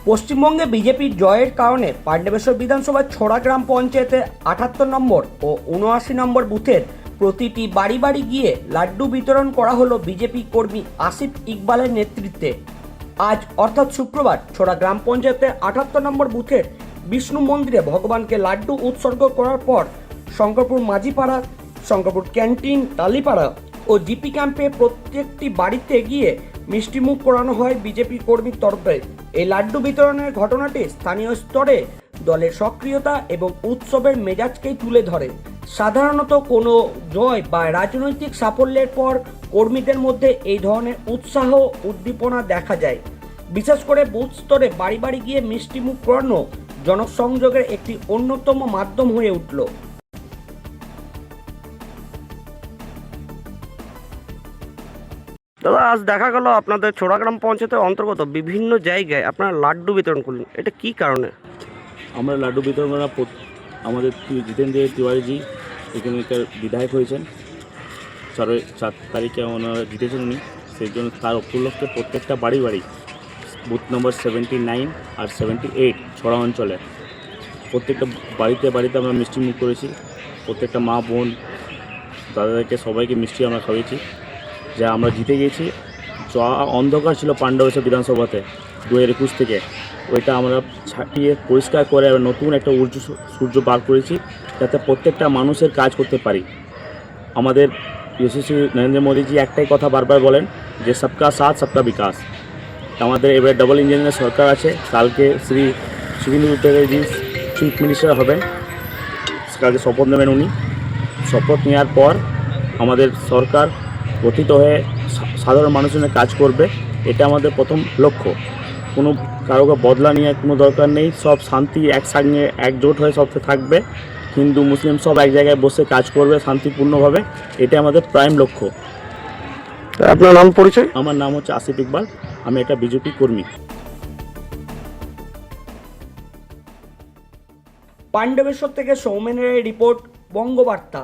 পশ্চিমবঙ্গে বিজেপির জয়ের কারণে পাণ্ডবেশ্বর বিধানসভার ছড়া গ্রাম পঞ্চায়েতে ৭৮ নম্বর ও ৭৯ নম্বর বুথের প্রতিটি বাড়ি বাড়ি গিয়ে লাড্ডু বিতরণ করা হলো বিজেপি কর্মী আসিফ ইকবালের নেতৃত্বে। আজ অর্থাৎ শুক্রবার ছড়া গ্রাম পঞ্চায়েতে ৭৮ নম্বর বুথের বিষ্ণু মন্দিরে ভগবানকে লাড্ডু উৎসর্গ করার পর শঙ্করপুর মাঝিপাড়া, শঙ্করপুর ক্যান্টিন, টালিপাড়া ও জিপি ক্যাম্পে প্রত্যেকটি বাড়িতে গিয়ে মিষ্টিমুখ করানো হয় বিজেপি কর্মীর তরফে। এই লাড্ডু বিতরণের ঘটনাটি স্থানীয় স্তরে দলের সক্রিয়তা এবং উৎসবের মেজাজকেই তুলে ধরে। সাধারণত কোনো জয় বা রাজনৈতিক সাফল্যের পর কর্মীদের মধ্যে এই ধরনের উৎসাহ উদ্দীপনা দেখা যায়। বিশেষ করে বুথ স্তরে বাড়ি বাড়ি গিয়ে মিষ্টিমুখ করানো জনসংযোগের একটি অন্যতম মাধ্যম হয়ে উঠল। দাদা, আজ দেখা গেল আপনাদের ছোড়াগ্রাম পঞ্চায়েতের অন্তর্গত বিভিন্ন জায়গায় আপনারা লাড্ডু বিতরণ করলেন, এটা কি কারণে? আমরা লাড্ডু বিতরণ করা আমাদের জিতেন্দ্র তিওয়ারিজি এখানকার বিধায়ক হয়েছেন, 4 তারিখে ওনারা জিতেছেন উনি, সেই জন্য তার উপলক্ষে প্রত্যেকটা বাড়ি বাড়ি বুথ নম্বর 79 আর 78 ছড়া অঞ্চলে প্রত্যেকটা বাড়িতে বাড়িতে আমরা মিষ্টি মুখ করেছি। প্রত্যেকটা মা বোন দাদাদেরকে সবাইকে মিষ্টি আমরা খাওয়াইছি। যা আমরা জিতে গেছি, যা অন্ধকার ছিল পাণ্ডবেশ্বর বিধানসভাতে 2021 থেকে, ওইটা আমরা ছাটিয়ে পরিষ্কার করে নতুন একটা সূর্য বার করেছি, যাতে প্রত্যেকটা মানুষের কাজ করতে পারি। আমাদের যশস্বী নরেন্দ্র মোদীজি একটাই কথা বারবার বলেন যে সবকা সাথ সবকা বিকাশ। আমাদের এবারে ডবল ইঞ্জিনের সরকার আছে। কালকে শ্রী শুভেন্দু অধিকারী চিফ মিনিস্টার হবেন, কালকে শপথ নেবেন উনি। শপথ নেওয়ার পর আমাদের সরকার গঠিত হয়ে সাধারণ মানুষের কাজ করবে, এটা আমাদের প্রথম লক্ষ্য। কোনো কারোকে বদলা নিয়ে কোনো দরকার নেই, সব শান্তি একসঙ্গে একজোট হয়ে সব থাকবে, হিন্দু মুসলিম সব এক জায়গায় বসে কাজ করবে শান্তিপূর্ণভাবে, এটা আমাদের প্রাইম লক্ষ্য। আপনার নাম পরিচয়? আমার নাম হচ্ছে আসিফ ইকবাল, আমি একটা বিজেপি কর্মী। পাণ্ডবেশ্বর থেকে সৌমেনের রিপোর্ট, বঙ্গবার্তা।